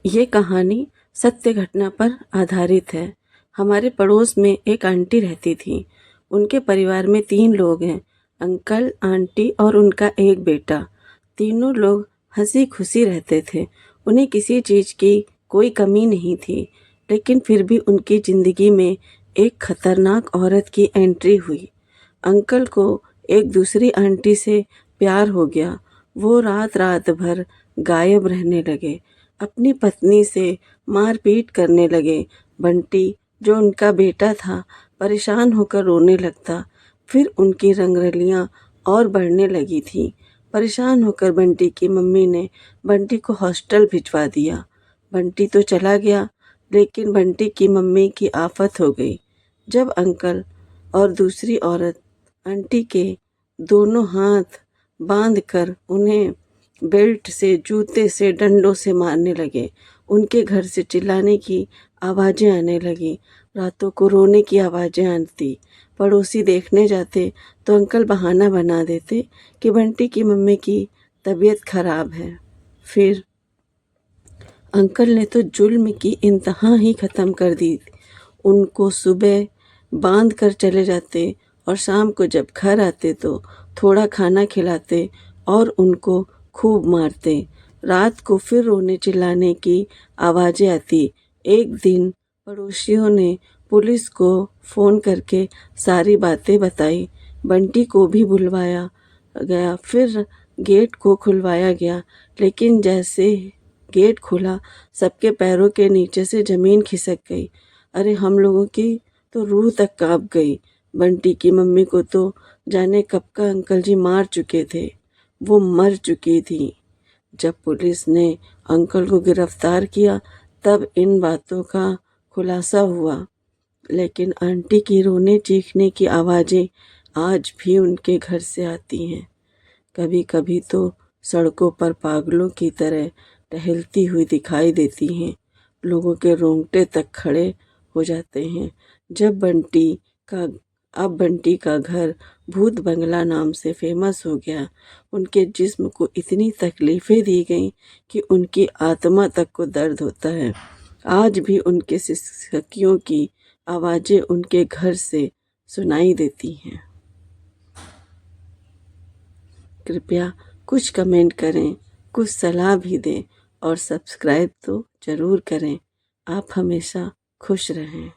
ये कहानी सत्य घटना पर आधारित है। हमारे पड़ोस में एक आंटी रहती थी। उनके परिवार में 3 लोग हैं, अंकल, आंटी और उनका एक बेटा। तीनों लोग हंसी खुशी रहते थे। उन्हें किसी चीज़ की कोई कमी नहीं थी। लेकिन फिर भी उनकी ज़िंदगी में एक खतरनाक औरत की एंट्री हुई। अंकल को एक दूसरी आंटी से प्यार हो गया। वो रात रात भर गायब रहने लगे, अपनी पत्नी से मारपीट करने लगे। बंटी, जो उनका बेटा था, परेशान होकर रोने लगता। फिर उनकी रंगरलियां और बढ़ने लगी थीं। परेशान होकर बंटी की मम्मी ने बंटी को हॉस्टल भिजवा दिया। बंटी तो चला गया, लेकिन बंटी की मम्मी की आफत हो गई जब अंकल और दूसरी औरत आंटी के दोनों हाथ बांधकर उन्हें बेल्ट से, जूते से, डंडों से मारने लगे। उनके घर से चिल्लाने की आवाज़ें आने लगी। रातों को रोने की आवाज़ें आती। पड़ोसी देखने जाते तो अंकल बहाना बना देते कि बंटी की मम्मी की तबीयत खराब है। फिर अंकल ने तो जुल्म की इंतहा ही ख़त्म कर दी। उनको सुबह बांध कर चले जाते और शाम को जब घर आते तो थोड़ा खाना खिलाते और उनको खूब मारते। रात को फिर रोने चिल्लाने की आवाज़ें आती। एक दिन पड़ोसियों ने पुलिस को फ़ोन करके सारी बातें बताई। बंटी को भी बुलवाया गया। फिर गेट को खुलवाया गया, लेकिन जैसे गेट खुला, सबके पैरों के नीचे से ज़मीन खिसक गई। अरे, हम लोगों की तो रूह तक काँप गई। बंटी की मम्मी को तो जाने कब का अंकल जी मार चुके थे। वो मर चुकी थी। जब पुलिस ने अंकल को गिरफ्तार किया तब इन बातों का खुलासा हुआ। लेकिन आंटी की रोने चीखने की आवाज़ें आज भी उनके घर से आती हैं। कभी कभी तो सड़कों पर पागलों की तरह टहलती हुई दिखाई देती हैं। लोगों के रोंगटे तक खड़े हो जाते हैं जब बंटी का घर भूत बंगला नाम से फेमस हो गया। उनके जिस्म को इतनी तकलीफ़ें दी गईं कि उनकी आत्मा तक को दर्द होता है। आज भी उनके सिसकियों की आवाज़ें उनके घर से सुनाई देती हैं। कृपया कुछ कमेंट करें, कुछ सलाह भी दें और सब्सक्राइब तो ज़रूर करें। आप हमेशा खुश रहें।